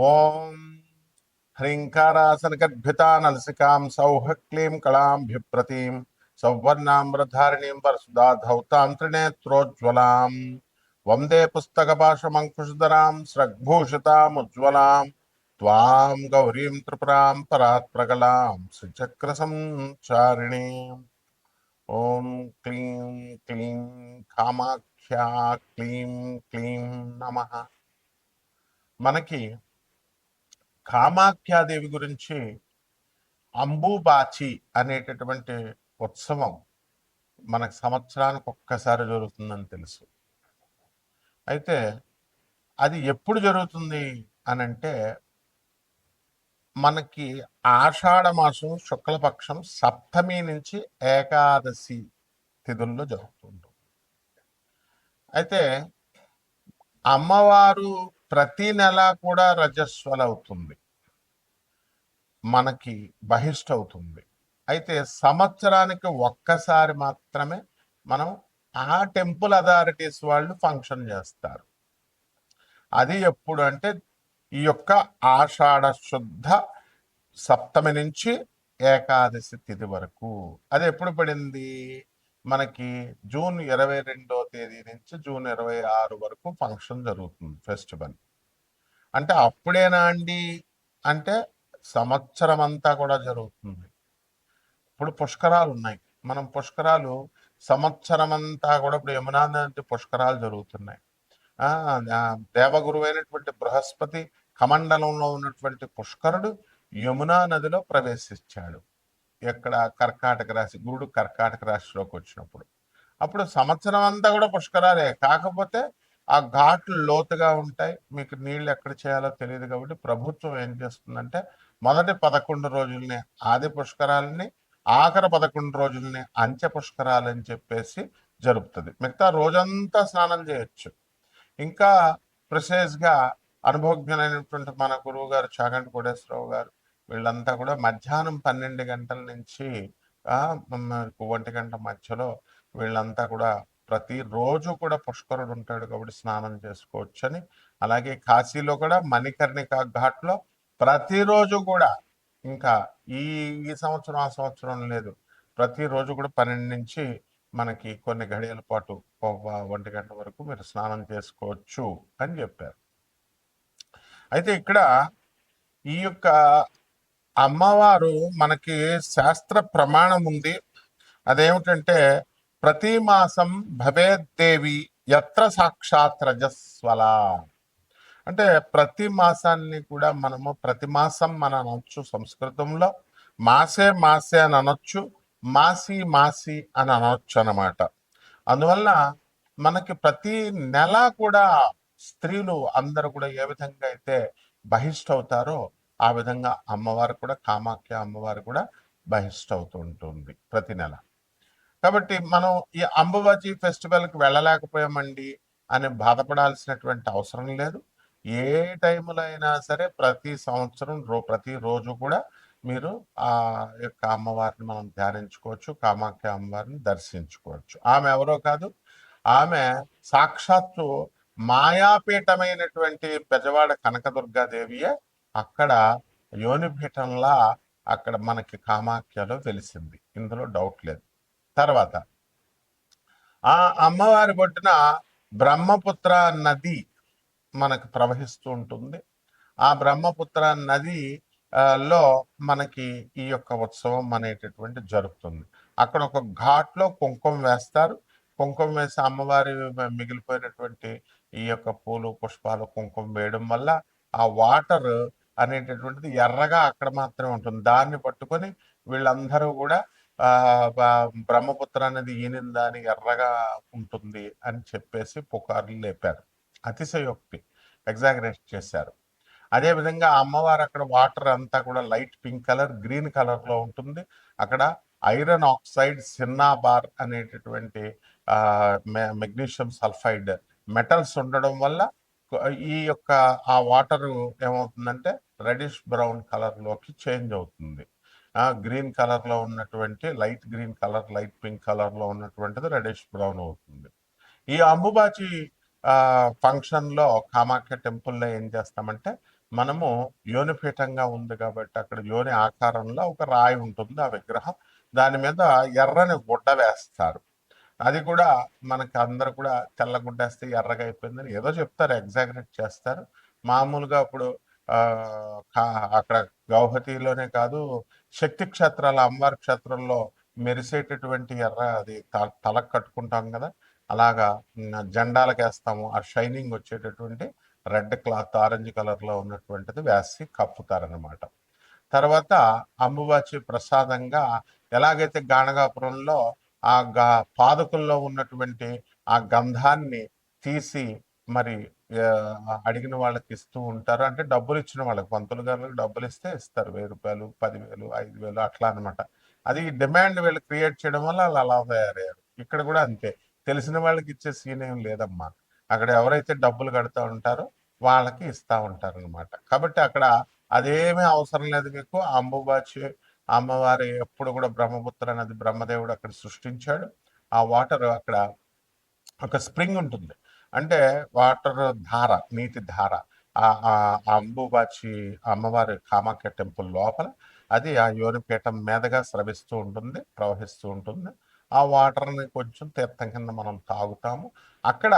ఓం హ్రీంకారాసనగద్భితా నలసికాం సౌహ క్లీం కళాంభిప్రతీం సౌవర్ణామ్రధారిణీం వరసుధాధౌతాం త్రినేత్రోజ్వలాం వందే పుస్తకపాశమంకుశధరాం స్రగ్భూషితాముజ్వలాం త్వాం గౌరీం త్రిపురాం పరాత్ప్రగలాం శ్రీచక్రసంచారిణీం. ఓం క్లీం క్లీం కామాఖ్యా క్లీం క్లీం నమః. మనకి కామాఖ్యాదేవి గురించి అంబుబాచి అనేటటువంటి ఉత్సవం మనకు సంవత్సరానికి ఒక్కసారి జరుగుతుందని తెలుసు. అయితే అది ఎప్పుడు జరుగుతుంది అని అంటే మనకి ఆషాఢ మాసం శుక్లపక్షం సప్తమి నుంచి ఏకాదశి తిథుల్లో జరుగుతుంటుంది. అయితే అమ్మవారు ప్రతి నెల కూడా రజస్వలవుతుంది, మనకి బహిష్ట అవుతుంది. అయితే సంవత్సరానికి ఒక్కసారి మాత్రమే మనం ఆ టెంపుల్ అథారిటీస్ వాళ్ళు ఫంక్షన్ చేస్తారు. అది ఎప్పుడు అంటే ఈ యొక్క ఆషాఢ శుద్ధ సప్తమి నుంచి ఏకాదశి తిథి వరకు. అది ఎప్పుడు పడింది మనకి జూన్ 22వ తేదీ నుంచి జూన్ 26 వరకు ఫంక్షన్ జరుగుతుంది, ఫెస్టివల్. అంటే అప్పుడేనా అండి అంటే సంవత్సరం అంతా కూడా జరుగుతుంది. ఇప్పుడు పుష్కరాలు ఉన్నాయి, మనం పుష్కరాలు సంవత్సరం అంతా కూడా ఇప్పుడు యమునా నది పుష్కరాలు జరుగుతున్నాయి. దేవగురు అయినటువంటి బృహస్పతి కమండలంలో ఉన్నటువంటి పుష్కరుడు యమునా నదిలో ప్రవేశించాడు. ఎక్కడ కర్కాటక రాశి, గురుడు కర్కాటక రాశిలోకి వచ్చినప్పుడు. అప్పుడు సంవత్సరం అంతా కూడా పుష్కరాలే, కాకపోతే ఆ ఘాట్లు లోతుగా ఉంటాయి, మీకు నీళ్ళు ఎక్కడ చేయాలో తెలియదు. కాబట్టి ప్రభుత్వం ఏం చేస్తుందంటే మొదటి 11 రోజుల్ని ఆది పుష్కరాలని, ఆఖరి 11 రోజుల్ని అంత్య పుష్కరాలని చెప్పేసి జరుపుతుంది. మిగతా రోజంతా స్నానం చేయొచ్చు. ఇంకా ప్రిసైజ్గా అనుభవజ్ఞులైనటువంటి మన గురువు గారు చాగంటి కోటేశ్వరరావు గారు వీళ్ళంతా కూడా మధ్యాహ్నం 12 గంటల నుంచి 1 గంట మధ్యలో వీళ్ళంతా కూడా ప్రతిరోజు కూడా పుష్కరుడు ఉంటాడు కాబట్టి స్నానం చేసుకోవచ్చని. అలాగే కాశీలో కూడా మణికర్ణిక ఘాట్లో ప్రతిరోజు కూడా, ఇంకా ఈ ఈ సంవత్సరం ఆ సంవత్సరం లేదు, ప్రతిరోజు కూడా 12 నుంచి మనకి కొన్ని గడియల పాటు 1 గంట వరకు మీరు స్నానం చేసుకోవచ్చు అని చెప్పారు. అయితే ఇక్కడ ఈ యొక్క అమ్మవారు మనకి శాస్త్ర ప్రమాణం ఉంది. అదేమిటంటే ప్రతి మాసం భవేద్దేవి యత్ర సాక్షాత్ రజస్వల. అంటే ప్రతి మాసాన్ని కూడా మనము ప్రతి మాసం మనం అనొచ్చు, సంస్కృతంలో మాసే మాసే అని అనొచ్చు, మాసి మాసి అని అనొచ్చు అన్నమాట. అందువల్ల మనకి ప్రతి నెల కూడా స్త్రీలు అందరూ కూడా ఏ విధంగా అయితే బహిష్ట అవుతారో ఆ విధంగా అమ్మవారు కూడా, కామాఖ్య అమ్మవారు కూడా బహిష్ట అవుతూ ఉంటుంది ప్రతి నెల. కాబట్టి మనం ఈ అంబుబాచి ఫెస్టివల్కి వెళ్ళలేకపోయామండి అని బాధపడాల్సినటువంటి అవసరం లేదు. ఏ టైంలో అయినా సరే ప్రతి సంవత్సరం ప్రతిరోజు కూడా మీరు ఆ యొక్క అమ్మవారిని మనం ధ్యానించుకోవచ్చు, కామాఖ్య అమ్మవారిని దర్శించుకోవచ్చు. ఆమె ఎవరో కాదు, ఆమె సాక్షాత్తు మాయాపీఠమైనటువంటి బెజవాడ కనకదుర్గాదేవియే అక్కడ యోనిపీఠంలా అక్కడ మనకి కామాఖ్యలో వెలిసింది, ఇందులో డౌట్ లేదు. తర్వాత ఆ అమ్మవారి ఒడ్డున బ్రహ్మపుత్ర నది మనకు ప్రవహిస్తూ ఉంటుంది. ఆ బ్రహ్మపుత్ర నది లో మనకి ఈ యొక్క ఉత్సవం అనేటటువంటి జరుగుతుంది. అక్కడ ఒక ఘాట్లో కుంకుమ వేస్తారు. కుంకుమ వేసి అమ్మవారి మిగిలిపోయినటువంటి ఈ యొక్క పూలు పుష్పాలు కుంకుమ వేయడం వల్ల ఆ వాటర్ అనేటటువంటిది ఎర్రగా అక్కడ మాత్రమే ఉంటుంది. దాన్ని పట్టుకొని వీళ్ళందరూ కూడా బ్రహ్మపుత్ర అనేది ఈనిందా అని ఎర్రగా ఉంటుంది అని చెప్పేసి పుకార్లు లేపారు. అతిశయోక్తి, ఎగ్జాగరేట్ చేశారు. అదేవిధంగా అమ్మవారు అక్కడ వాటర్ అంతా కూడా లైట్ పింక్ కలర్, గ్రీన్ కలర్లో ఉంటుంది. అక్కడ ఐరన్ ఆక్సైడ్, సిన్నాబార్ అనేటటువంటి మెగ్నీషియం సల్ఫైడ్ మెటల్స్ ఉండడం వల్ల ఈ యొక్క ఆ వాటర్ ఏమవుతుందంటే రెడిష్ బ్రౌన్ కలర్లోకి చేంజ్ అవుతుంది. గ్రీన్ కలర్లో ఉన్నటువంటి light green colour, light pink కలర్లో ఉన్నటువంటిది రెడిష్ బ్రౌన్ అవుతుంది. ఈ అంబుబాచి ఫంక్షన్లో కామాఖ్య టెంపుల్లో ఏం చేస్తామంటే మనము యోనిపీఠంగా ఉంది కాబట్టి అక్కడ యోని ఆకారంలో ఒక రాయి ఉంటుంది ఆ విగ్రహం. దాని మీద ఎర్రని గుడ్డ వేస్తారు. అది కూడా మనకి అందరు కూడా తెల్ల గుడ్డేస్తే ఎర్రగా అయిపోయిందని ఏదో చెప్తారు, ఎగ్జాగరేట్ చేస్తారు. మామూలుగా ఇప్పుడు అక్కడ గౌహతిలోనే కాదు, శక్తి క్షేత్రాల అమ్మవారి క్షేత్రంలో మెరిసేటటువంటి ఎర్ర అది తలకు కట్టుకుంటాం కదా, అలాగా జెండాలకు వేస్తాము. ఆ షైనింగ్ వచ్చేటటువంటి రెడ్ క్లాత్ ఆరెంజ్ కలర్ లో ఉన్నటువంటిది వేసి కప్పుతారనమాట. తర్వాత అంబుబాచి ప్రసాదంగా ఎలాగైతే గాణగాపురంలో ఆ పాదుకల్లో ఉన్నటువంటి ఆ గంధాన్ని తీసి మరి అడిగిన వాళ్ళకి ఇస్తూ ఉంటారు. అంటే డబ్బులు ఇచ్చిన వాళ్ళకి, పంతులు గారికి డబ్బులు ఇస్తే ఇస్తారు, 1000 రూపాయలు, 10,000, 5,000 అట్లా అనమాట. అది డిమాండ్ వీళ్ళు క్రియేట్ చేయడం వల్ల వాళ్ళు అలా తయారయ్యారు. ఇక్కడ కూడా అంతే, తెలిసిన వాళ్ళకి ఇచ్చే సీన్ ఏం లేదమ్మా. అక్కడ ఎవరైతే డబ్బులు కడుతూ ఉంటారో వాళ్ళకి ఇస్తా ఉంటారు అనమాట. కాబట్టి అక్కడ అదేమీ అవసరం లేదు మీకు. అంబుబాచి అమ్మవారి ఎప్పుడు కూడా బ్రహ్మపుత్ర నది బ్రహ్మదేవుడు అక్కడ సృష్టించాడు. ఆ వాటర్ అక్కడ ఒక స్ప్రింగ్ ఉంటుంది, అంటే వాటర్ ధార, నీటి ధార ఆ అంబుబాచి అమ్మవారి కామాఖ్య టెంపుల్ లోపల అది ఆ యోనిపీఠం మీదగా స్రవిస్తూ ఉంటుంది, ప్రవహిస్తూ ఉంటుంది. ఆ వాటర్ని కొంచెం తీర్థం కింద మనం తాగుతాము. అక్కడ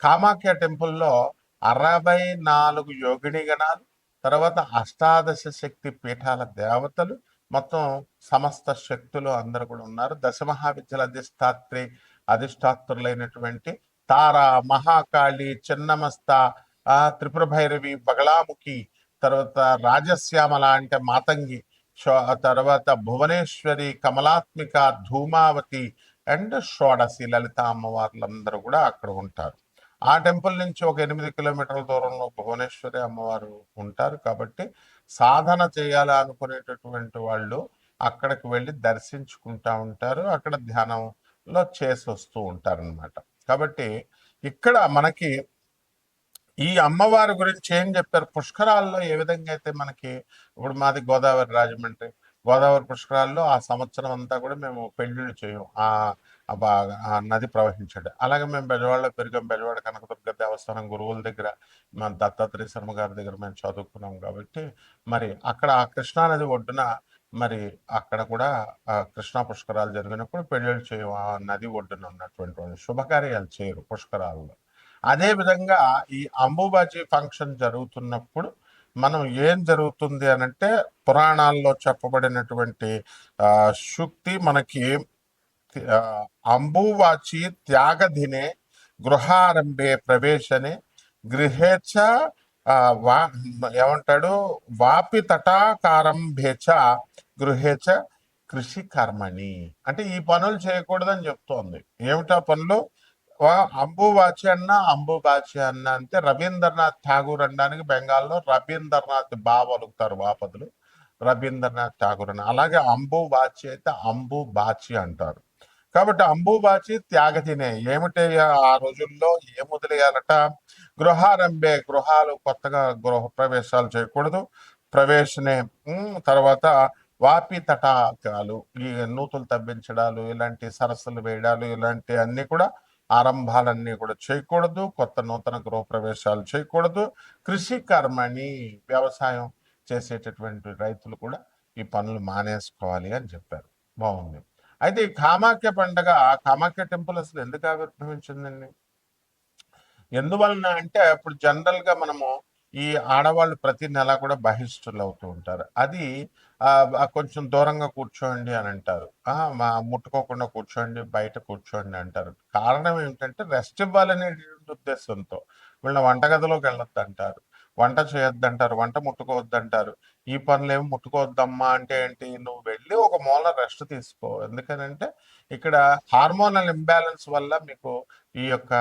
కామాఖ్య టెంపుల్లో 64 యోగిని గణాలు, తర్వాత అష్టాదశ శక్తి పీఠాల దేవతలు, మొత్తం సమస్త శక్తులు అందరు కూడా ఉన్నారు. దశమహావిద్యల అధిష్టాత్రులైనటువంటి తార, మహాకాళి, చిన్నమస్త, త్రిపుర భైరవి, బగళాముఖి, తర్వాత రాజశ్యామల అంటే మాతంగి, తర్వాత భువనేశ్వరి, కమలాత్మిక, ధూమావతి అండ్ షోడసి లలిత అమ్మవార్లందరూ కూడా అక్కడ ఉంటారు. ఆ టెంపుల్ నుంచి ఒక 8 కిలోమీటర్ల దూరంలో భువనేశ్వరి అమ్మవారు ఉంటారు. కాబట్టి సాధన చేయాలి అనుకునేటటువంటి వాళ్ళు అక్కడికి వెళ్ళి దర్శించుకుంటా ఉంటారు, అక్కడ ధ్యానంలో చేసి వస్తూ ఉంటారనమాట. కాబట్టి ఇక్కడ మనకి ఈ అమ్మవారి గురించి ఏం చెప్పారు, పుష్కరాల్లో ఏ విధంగా అయితే మనకి, ఇప్పుడు మాది గోదావరి రాజమండ్రి, గోదావరి పుష్కరాల్లో ఆ సంవత్సరం అంతా కూడా మేము పెళ్లిళ్ళు చేయం ఆ నది ప్రవహించాడు. అలాగే మేము బెజవాడలో పెరిగాం, బెజవాడ కనకదుర్గ దేవస్థానం గురువుల దగ్గర, మన దత్తాత్రేయ శర్మ గారి దగ్గర మేము చదువుకున్నాం. కాబట్టి మరి అక్కడ ఆ కృష్ణానది ఒడ్డున మరి అక్కడ కూడా కృష్ణా పుష్కరాలు జరిగినప్పుడు పెళ్లిళ్ళు చేయం, ఆ నది ఒడ్డున ఉన్నటువంటి శుభకార్యాలు చేయరు పుష్కరాల్లో. అదే విధంగా ఈ అంబుబాచి ఫంక్షన్ జరుగుతున్నప్పుడు మనం ఏం జరుగుతుంది అనంటే, పురాణాల్లో చెప్పబడినటువంటి శుక్తి మనకి అంబువాచి త్యాగధినే గృహారంభే ప్రవేశనే గృహేచ్ఛ ఏమంటాడు, వాపి తటాకారంభేచ గృహేచ కృషి కర్మణి, అంటే ఈ పనులు చేయకూడదని చెప్తోంది. ఏమిటా పనులు? అంబుబాచి అన్న అంటే రవీంద్రనాథ్ ఠాగూర్ అనడానికి బెంగాల్లో రవీంద్రనాథ్ పలుకుతారు వాపదులు, రవీంద్రనాథ్ ఠాగూర్ అని. అలాగే అంబుబాచి అయితే అంబుబాచి అంటారు. కాబట్టి అంబుబాచి త్యాగతినే ఏమిటి, ఆ రోజుల్లో ఏం వదిలేయాలట, గృహారంభే, గృహాలు కొత్తగా గృహ ప్రవేశాలు చేయకూడదు, ప్రవేశనే, తర్వాత వాపి తటాకాలు, ఈ నూతులు తవ్వించడాలు, ఇలాంటి సరస్సులు వేయడాలు, ఇలాంటి అన్ని కూడా ఆరంభాలన్నీ కూడా చేయకూడదు, కొత్త నూతన గృహప్రవేశాలు చేయకూడదు. కృషి కర్మని, వ్యవసాయం చేసేటటువంటి రైతులు కూడా ఈ పనులు మానేసుకోవాలి అని చెప్పారు. బాగుంది. అయితే ఈ కామాఖ్య పండగ, కామాఖ్య టెంపుల్ అసలు ఎందుకు ఆవిర్భవించిందండి? ఎందువలన అంటే, ఇప్పుడు జనరల్ గా మనము ఈ ఆడవాళ్ళు ప్రతి నెల కూడా బహిష్టులు అవుతూ ఉంటారు. అది కొంచెం దూరంగా కూర్చోండి అని అంటారు, ముట్టుకోకుండా కూర్చోండి, బయట కూర్చోండి అంటారు. కారణం ఏమిటంటే రెస్ట్ ఇవ్వాలనేటువంటి ఉద్దేశంతో. వీళ్ళ వంటగదిలోకి వెళ్ళొద్దు అంటారు, వంట చేయొద్దంటారు, వంట ముట్టుకోవద్దంటారు. ఈ పనులు ముట్టుకోవద్దమ్మా అంటే ఏంటి, నువ్వు వెళ్ళి ఒక మూల రెస్ట్ తీసుకో. ఎందుకనంటే ఇక్కడ హార్మోనల్ ఇంబ్యాలెన్స్ వల్ల మీకు ఈ యొక్క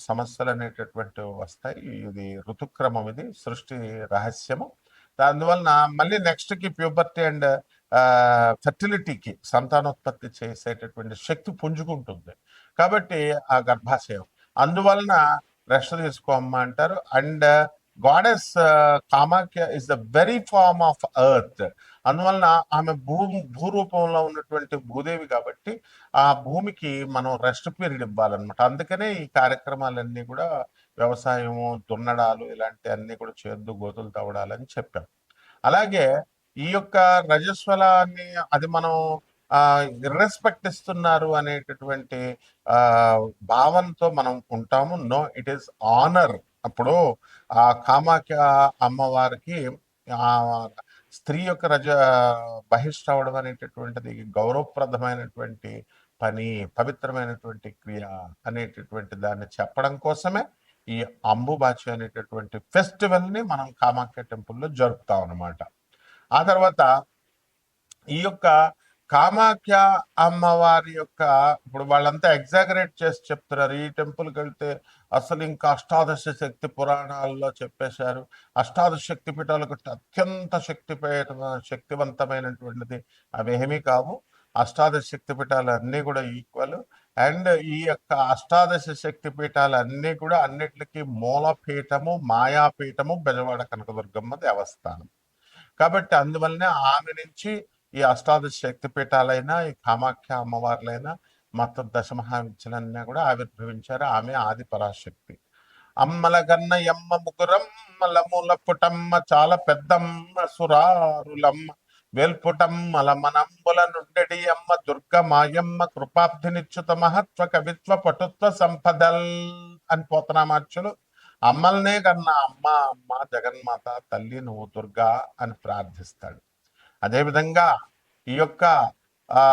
సమస్యలు అనేటటువంటివి వస్తాయి. ఇది ఋతుక్రమం, ఇది సృష్టి రహస్యము. అందువలన మళ్ళీ నెక్స్ట్ కి ప్యూబర్టీ అండ్ ఫెర్టిలిటీకి, సంతానోత్పత్తి చేసేటటువంటి శక్తి పుంజుకుంటుంది. కాబట్టి ఆ గర్భాశయం, అందువలన రెస్ట్ తీసుకోమ్మా అంటారు. And goddess Kamakhya is the very form of earth. అందువలన ఆమె భూరూపంలో ఉన్నటువంటి భూదేవి కాబట్టి ఆ భూమికి మనం రెస్ట్ పీరియడ్ ఇవ్వాలన్నమాట. అందుకనే ఈ కార్యక్రమాలన్నీ కూడా వ్యవసాయము, దున్నడాలు ఇలాంటి అన్ని కూడా చేద్దు, గోతులు తవ్వడాలని చెప్పాం. అలాగే ఈ యొక్క రజస్వలాన్ని అది మనం ఇర్రెస్పెక్ట్ ఇస్తున్నారు అనేటటువంటి ఆ భావంతో మనం ఉంటాము. No, it is honour. అప్పుడు ఆ కామాఖ్య అమ్మవారికి ఆ స్త్రీ యొక్క బహిష్ట అనేటటువంటిది గౌరవప్రదమైనటువంటి పని, పవిత్రమైనటువంటి క్రియ అనేటటువంటి దాన్ని చెప్పడం కోసమే ఈ అంబుబాచి అనేటటువంటి ఫెస్టివల్ ని మనం కామాఖ్య టెంపుల్లో జరుపుతాం అన్నమాట. ఆ తర్వాత ఈ యొక్క కామాఖ్య అమ్మవారి యొక్క ఇప్పుడు వాళ్ళంతా ఎగ్జాగరేట్ చేసి చెప్తున్నారు. ఈ టెంపుల్కి వెళ్తే అసలు ఇంకా అష్టాదశ శక్తి పురాణాల్లో చెప్పేశారు. అష్టాదశ శక్తి పీఠాలకు అత్యంత శక్తివంతమైనటువంటిది అవేమీ కావు. అష్టాదశ శక్తి పీఠాలు అన్నీ కూడా ఈక్వల్. అండ్ ఈ యొక్క అష్టాదశ శక్తి పీఠాలు అన్నీ కూడా అన్నిటికీ మూలపీఠము, మాయాపీఠము బెజవాడ కనకదుర్గమ్మ దేవస్థానం. కాబట్టి అందువల్లనే ఆమె నుంచి ఈ అష్టాదశ శక్తి పీఠాలైనా, ఈ కామాఖ్య అమ్మవార్లైనా, మొత్తం దశమహావిద్యలన్నీ కూడా ఆవిర్భవించారు. ఆమె ఆది పరాశక్తి. అమ్మల గన్న ఎమ్మ ముగురమ్మల మూల పుటమ్మ చాలా పెద్దమ్మ సురారులమ్మ వేల్పుటమ్మల మనంబుల నుండెడి అమ్మ దుర్గ మాయమ్మ కృపాబ్ధినిచ్యుత మహత్వ కవిత్వ పటుత్వ సంపదల్ అని పోతనామార్చులు అమ్మల్నే కన్నా అమ్మ అమ్మ జగన్మాత తల్లి నువ్వు దుర్గా అని ప్రార్థిస్తాడు. అదేవిధంగా ఈ యొక్క ఆ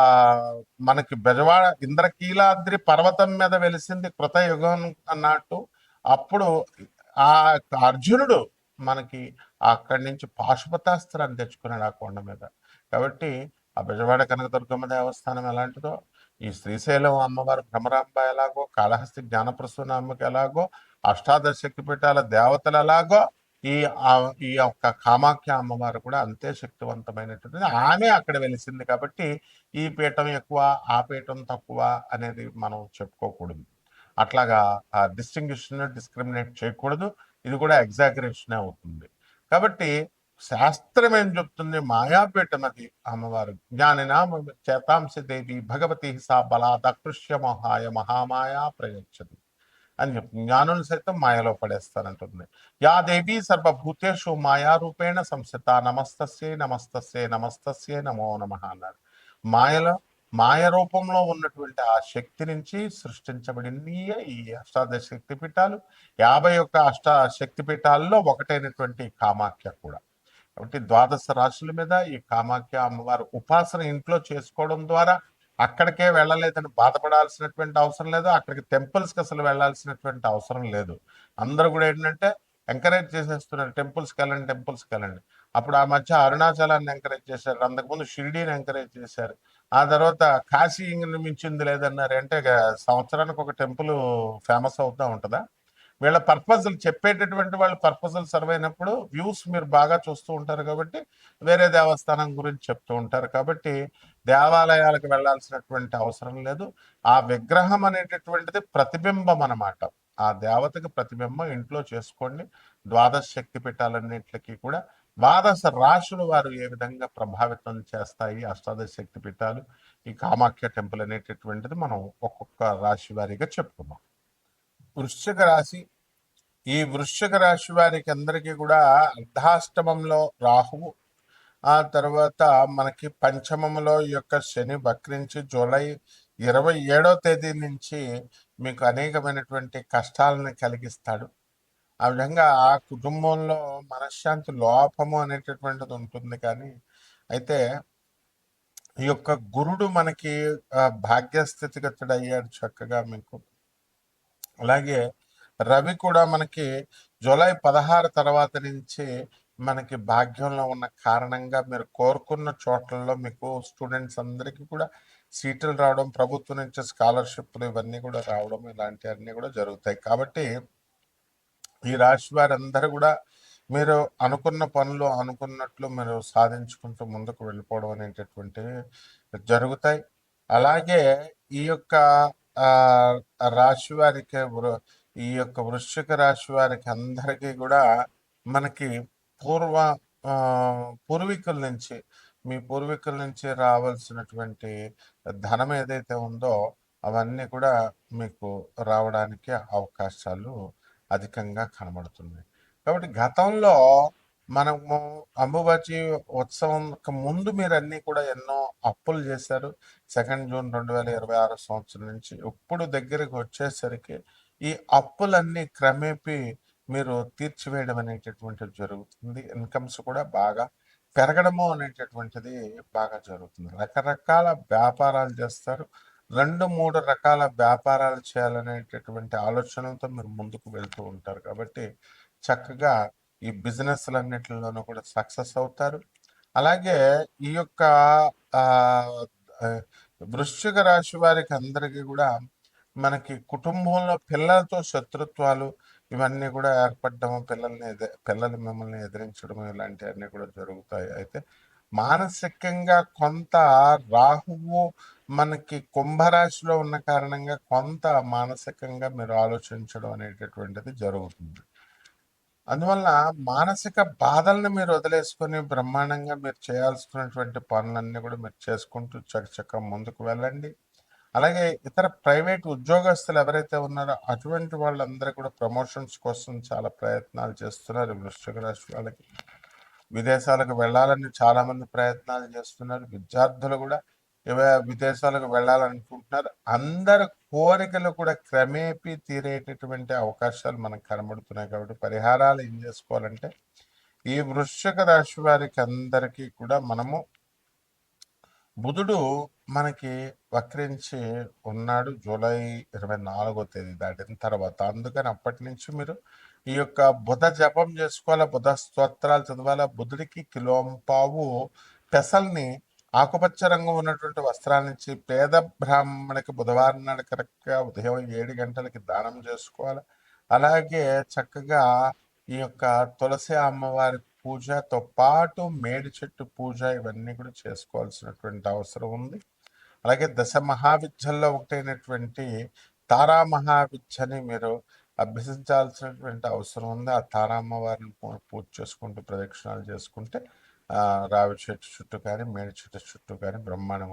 మనకి బెజవాడ ఇంద్రకీలాద్రి పర్వతం మీద వెలిసింది కృతయుగం అన్నట్టు. అప్పుడు ఆ అర్జునుడు మనకి అక్కడి నుంచి పాశుపతాస్త్రాన్ని తెచ్చుకున్నాడు ఆ కొండ మీద. కాబట్టి ఆ బెజవాడ కనకదుర్గమ్మ దేవస్థానం ఎలాంటిదో, ఈ శ్రీశైలం అమ్మవారు భ్రమరాంబ ఎలాగో, కాళహస్తి జ్ఞానప్రసూనామ్మకి ఎలాగో, అష్టాదశ శక్తిపీఠాల దేవతలు ఎలాగో, ఈ ఈ యొక్క కామాఖ్య అమ్మవారు కూడా అంతే శక్తివంతమైనటువంటిది. ఆమె అక్కడ వెలిసింది. కాబట్టి ఈ పీఠం ఎక్కువ, ఆ పీఠం తక్కువ అనేది మనం చెప్పుకోకూడదు. అట్లాగా డిస్క్రిమినేట్ చేయకూడదు. ఇది కూడా ఎగ్జాగరేషన్ అవుతుంది. కాబట్టి శాస్త్రం ఏం చెప్తుంది? మాయాపీఠం అది అమ్మవారు. జ్ఞానినామ చేతాంశ దేవి భగవతి సా బలాద కృష్య మహాయ మహామాయా ప్రయచ్చది అని చెప్తుంది. జ్ఞానులు సైతం మాయలో పడేస్తానంటుంది. యా దేవి సర్వభూతేషు మాయారూపేణ సంస్థిత నమస్తస్యే నమస్తస్యే నమస్తస్యే నమో నమః అన్నాడు. మాయలో మాయ రూపంలో ఉన్నటువంటి ఆ శక్తి నుంచి సృష్టించబడింది ఈ అష్టాదశ శక్తి పీఠాలు. 51 శక్తి పీఠాల్లో ఒకటైనటువంటి కామాఖ్య కూడా. కాబట్టి ద్వాదశ రాశుల మీద ఈ కామాఖ్య అమ్మవారు ఉపాసన ఇంట్లో చేసుకోవడం ద్వారా అక్కడికే వెళ్ళలేదని బాధపడాల్సినటువంటి అవసరం లేదు. అక్కడికి టెంపుల్స్కి అసలు వెళ్ళాల్సినటువంటి అవసరం లేదు. అందరూ కూడా ఏంటంటే ఎంకరేజ్ చేసేస్తున్నారు, టెంపుల్స్కి వెళ్ళండి, టెంపుల్స్కి వెళ్ళండి. అప్పుడు ఆ మధ్య అరుణాచలాన్ని ఎంకరేజ్ చేశారు, అంతకుముందు షిరిడీని ఎంకరేజ్ చేశారు, ఆ తర్వాత కాశీ మించింది లేదన్నారు. అంటే సంవత్సరానికి ఒక టెంపుల్ ఫేమస్ అవుతూ ఉంటుందా? వీళ్ళ పర్పజల్ చెప్పేటటువంటి వాళ్ళు పర్పజల్ సర్వ్ అయినప్పుడు వ్యూస్ మీరు బాగా చూస్తూ ఉంటారు కాబట్టి వేరే దేవస్థానం గురించి చెప్తూ ఉంటారు. కాబట్టి దేవాలయాలకు వెళ్ళాల్సినటువంటి అవసరం లేదు. ఆ విగ్రహం అనేటటువంటిది ప్రతిబింబం అన్నమాట. ఆ దేవతకి ప్రతిబింబం ఇంట్లో చేసుకోండి. ద్వాదశ శక్తి పీఠాలన్నింటికి కూడా ద్వాదశ రాశులు వారు ఏ విధంగా ప్రభావితం చేస్తాయి అష్టాదశ శక్తి పీఠాలు, ఈ కామాఖ్య టెంపుల్ అనేటటువంటిది మనం ఒక్కొక్క రాశి వారీగా చెప్పుకున్నాం. వృశ్చిక రాశి. ఈ వృశ్చిక రాశి వారికి అందరికీ కూడా అర్ధాష్టమంలో రాహువు, ఆ తర్వాత మనకి పంచమంలో ఈ యొక్క శని వక్రించి జూలై 27వ తేదీ నుంచి మీకు అనేకమైనటువంటి కష్టాలను కలిగిస్తాడు. ఆ విధంగా ఆ కుటుంబంలో మనశ్శాంతి లోపము అనేటటువంటిది ఉంటుంది. కానీ అయితే ఈ యొక్క గురుడు మనకి భాగ్యస్థితిగతుడు అయ్యాడు చక్కగా మీకు. అలాగే రవి కూడా మనకి జూలై 16 తర్వాత నుంచి మనకి భాగ్యంలో ఉన్న కారణంగా మీరు కోరుకున్న చోట్లలో మీకు స్టూడెంట్స్ అందరికీ కూడా సీట్లు రావడం, ప్రభుత్వం నుంచి స్కాలర్షిప్లు ఇవన్నీ కూడా రావడం, ఇలాంటివన్నీ కూడా జరుగుతాయి. కాబట్టి ఈ రాశి వారందరూ కూడా మీరు అనుకున్న పనులు అనుకున్నట్లు మీరు సాధించుకుంటూ ముందుకు వెళ్ళిపోవడం అనేటటువంటివి జరుగుతాయి. అలాగే ఈ యొక్క రాశి వారికి ఈ యొక్క వృశ్చిక రాశి వారికి అందరికీ కూడా మనకి పూర్వీకుల నుంచి మీ పూర్వీకుల నుంచి రావాల్సినటువంటి ధనం ఏదైతే ఉందో అవన్నీ కూడా మీకు రావడానికి అవకాశాలు అధికంగా కనబడుతుంది. కాబట్టి గతంలో మనము అంబుబాచి ఉత్సవంకి ముందు మీరన్నీ కూడా ఎన్నో అప్పులు చేశారు. 2 జూన్ 2026 సంవత్సరం నుంచి ఇప్పుడు దగ్గరికి వచ్చేసరికి ఈ అప్పులన్నీ క్రమేపీ మీరు తీర్చివేయడం అనేటటువంటిది జరుగుతుంది. ఇన్కమ్స్ కూడా బాగా పెరగడము అనేటటువంటిది బాగా జరుగుతుంది. రకరకాల వ్యాపారాలు చేస్తారు. 2, 3 రకాల వ్యాపారాలు చేయాలనేటటువంటి ఆలోచనలతో మీరు ముందుకు వెళ్తూ ఉంటారు. కాబట్టి చక్కగా ఈ బిజినెస్‌లన్నిటిలోనూ కూడా సక్సెస్ అవుతారు. అలాగే ఈ యొక్క ఆహ్, ఆహ్, వృశ్చిక రాశి వారికి అందరికీ కూడా మనకి కుటుంబంలో పిల్లలతో శత్రుత్వాలు ఇవన్నీ కూడా ఏర్పడడం, పిల్లలు మిమ్మల్ని ఎదిరించడం ఇలాంటివన్నీ కూడా జరుగుతాయి. అయితే మానసికంగా కొంత రాహువు మనకి కుంభరాశిలో ఉన్న కారణంగా కొంత మానసికంగా మీరు ఆలోచించడం అనేటటువంటిది జరుగుతుంది. అందువల్ల మానసిక బాధల్ని మీరు వదిలేసుకొని బ్రహ్మాండంగా మీరు చేయాల్సినటువంటి పనులన్నీ కూడా మీరు చేసుకుంటూ చకచకా ముందుకు వెళ్ళండి. అలాగే ఇతర ప్రైవేట్ ఉద్యోగస్తులు ఎవరైతే ఉన్నారో అటువంటి వాళ్ళందరూ కూడా ప్రమోషన్స్ కోసం చాలా ప్రయత్నాలు చేస్తున్నారు. వృశ్చిక రాశి వాళ్ళకి విదేశాలకు వెళ్ళాలని చాలా మంది ప్రయత్నాలు చేస్తున్నారు. విద్యార్థులు కూడా విదేశాలకు వెళ్ళాలనుకుంటున్నారు. అందరి కోరికలు కూడా క్రమేపీ తీరేటటువంటి అవకాశాలు మనకు కనబడుతున్నాయి. కాబట్టి పరిహారాలు ఏం చేసుకోవాలంటే ఈ వృశ్చిక రాశి వారికి అందరికీ కూడా మనము బుధుడు మనకి వక్రించి ఉన్నాడు జూలై 24వ తేదీ దాటిన తర్వాత. అందుకని అప్పటి నుంచి మీరు ఈ యొక్క బుధ జపం చేసుకోవాలా, బుధ స్తోత్రాలు చదవాలా. బుధుడికి కిలోంపావు పెసల్ని ఆకుపచ్చ రంగు ఉన్నటువంటి వస్త్రాన్నిచ్చి పేద బ్రాహ్మణికి బుధవారం నాడు కరెక్ట్గా ఉదయం 7 గంటలకి దానం చేసుకోవాలి. అలాగే చక్కగా ఈ యొక్క తులసి అమ్మవారి పూజతో పాటు మేడి చెట్టు పూజ ఇవన్నీ కూడా చేసుకోవాల్సినటువంటి అవసరం ఉంది. అలాగే దశ మహావిద్యల్లో ఒకటైనటువంటి తారా మహావిద్యని మీరు అభ్యసించాల్సినటువంటి అవసరం ఉంది. ఆ తారామ్మవారిని పూజ చేసుకుంటూ ప్రదక్షిణాలు చేసుకుంటే రావి చెట్టు చుట్టూ కానీ మేడి చెట్టు చుట్టూ కానీ బ్రహ్మాండం